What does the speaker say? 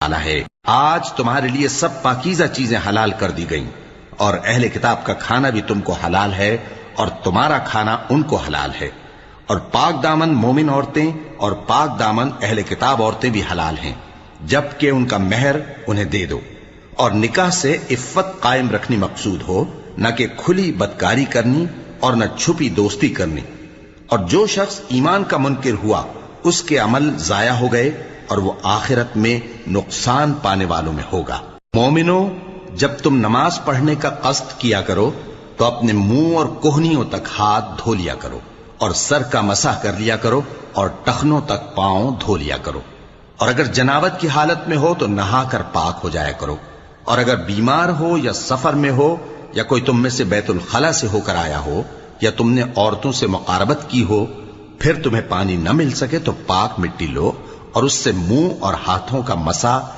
والا ہے۔ آج تمہارے لیے سب پاکیزہ چیزیں حلال کر دی گئیں، اور اہل کتاب کا کھانا بھی تم کو حلال ہے اور تمہارا کھانا ان کو حلال ہے، اور پاک دامن مومن عورتیں اور پاک دامن اہل کتاب عورتیں بھی حلال ہیں، جبکہ ان کا مہر انہیں دے دو، اور نکاح سے عفت قائم رکھنی مقصود ہو، نہ کہ کھلی بدکاری کرنی اور نہ چھپی دوستی کرنی۔ اور جو شخص ایمان کا منکر ہوا اس کے عمل ضائع ہو گئے اور وہ آخرت میں نقصان پانے والوں میں ہوگا۔ مومنوں، جب تم نماز پڑھنے کا قصد کیا کرو تو اپنے منہ اور کوہنیوں تک ہاتھ دھو لیا کرو، اور سر کا مسح کر لیا کرو، اور ٹخنوں تک پاؤں دھو لیا کرو، اور اگر جنابت کی حالت میں ہو تو نہا کر پاک ہو جایا کرو، اور اگر بیمار ہو یا سفر میں ہو یا کوئی تم میں سے بیت الخلا سے ہو کر آیا ہو یا تم نے عورتوں سے مقاربت کی ہو، پھر تمہیں پانی نہ مل سکے تو پاک مٹی لو اور اس سے منہ اور ہاتھوں کا مسح